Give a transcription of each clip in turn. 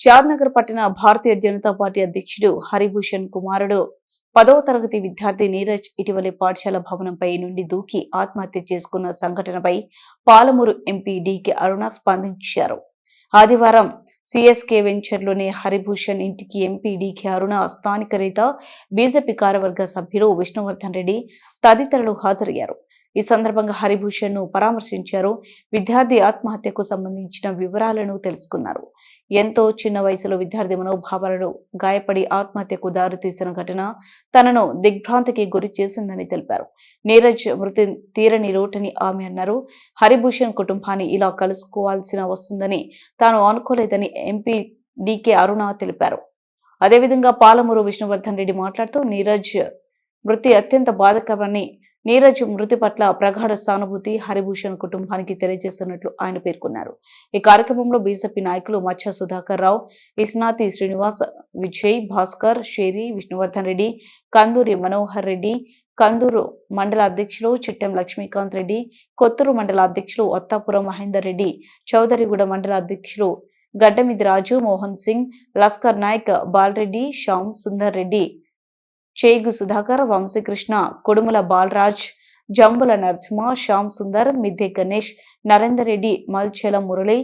షాద్నగర్ పట్టణ భారతీయ జనతా పార్టీ అధ్యక్షుడు హరిభూషణ్ కుమారుడు 10వ తరగతి విద్యార్థి నీరజ్ ఇటీవలే పాఠశాల భవనంపై నుండి దూకి ఆత్మహత్య చేసుకున్న సంఘటనపై పాలమూరు ఎంపీ డీకే అరుణ స్పందించారు. ఆదివారం సిఎస్కే వెంచర్లోని హరిభూషణ్ ఇంటికి ఎంపీ డీకే అరుణ, స్థానిక నేత, బీజేపీ కార్యవర్గ సభ్యులు విష్ణువర్ధన్ రెడ్డి తదితరులు హాజరయ్యారు. ఈ సందర్భంగా హరిభూషణ్ ను పరామర్శించారు. విద్యార్థి ఆత్మహత్యకు సంబంధించిన వివరాలను తెలుసుకున్నారు. ఎంతో చిన్న వయసులో విద్యార్థి మనోభావాలను గాయపడి ఆత్మహత్యకు దారితీసిన ఘటన తనను దిగ్భ్రాంతికి గురి చేసిందని తెలిపారు. నీరజ్ మృతి తీరని లోటని ఆమె అన్నారు. హరిభూషణ్ కుటుంబాన్ని ఇలా కలుసుకోవాల్సిన వస్తుందని తాను అనుకోలేదని ఎంపీ డీకే అరుణ తెలిపారు. అదేవిధంగా పాలమూరు విష్ణువర్ధన్ రెడ్డి మాట్లాడుతూ నీరజ్ మృతి అత్యంత బాధాకరమని, నీరజ్ మృతి పట్ల ప్రగాఢ సానుభూతి హరిభూషణ్ కుటుంబానికి తెలియజేస్తున్నట్లు ఆయన పేర్కొన్నారు. ఈ కార్యక్రమంలో బీజేపీ నాయకులు మచ్చ సుధాకర్ రావు, ఇస్నాతి శ్రీనివాస్, విజయ్, భాస్కర్, షేరి, విష్ణువర్ధన్ రెడ్డి, కందూరి మనోహర్ రెడ్డి, కందూరు మండల అధ్యక్షులు చిట్టెం లక్ష్మీకాంత్ రెడ్డి, కొత్తూరు మండల అధ్యక్షులు అత్తాపురం మహేందర్ రెడ్డి, చౌదరిగూడ మండల అధ్యక్షులు గడ్డమిది రాజు, మోహన్ సింగ్, లస్కర్ నాయక్, బాలరెడ్డి, శ్యామ్ సుందర్ రెడ్డి, చేగు సుధాకర్, వంశీకృష్ణ, కొడుముల బాలరాజ్, జంబుల నరసింహ, శ్యామ్ సుందర్, మిద్దె గణేష్, నరేందర్ రెడ్డి, మల్చెల మురళి,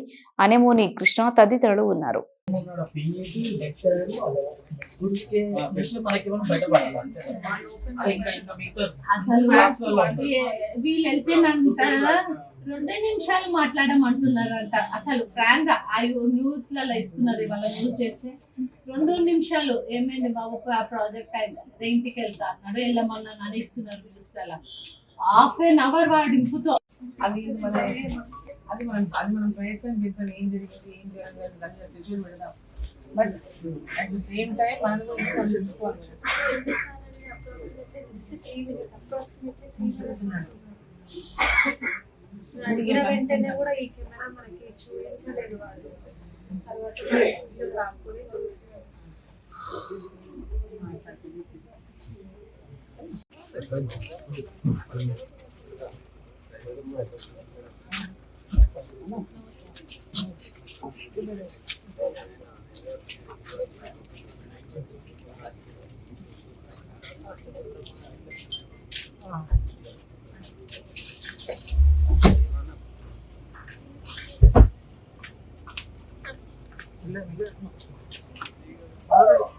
అనేమోని కృష్ణ తదితరులు ఉన్నారు. రెండే నిమిషాలు మాట్లాడమంటున్నారంట. అసలు ఫ్రాంక్ గా న్యూస్ లలో ఇస్తున్నారు. ఇవాళ న్యూస్ చేస్తే 2 నిమిషాలు ఏమైంది బాబు, ప్రాజెక్ట్ అయింది, ఇంటికి వెళ్తా అన్నాడు, వెళ్ళమన్నా అని ఇస్తున్నారు న్యూస్ లలో. హాఫ్ ఎన్ అవర్ వాడింపుతో అది మనం ప్రయత్నం చేస్తాం. ఏం జరిగింది, ఏం జరగలేదు దాన్ని రివ్యూ పెడదాం. But at the same time మనం తెలుసుకోవాలి. అడిగిన వెంటనే కూడా ఈ కెమెరా మనకి చూపించలేదు. వాళ్ళు తర్వాత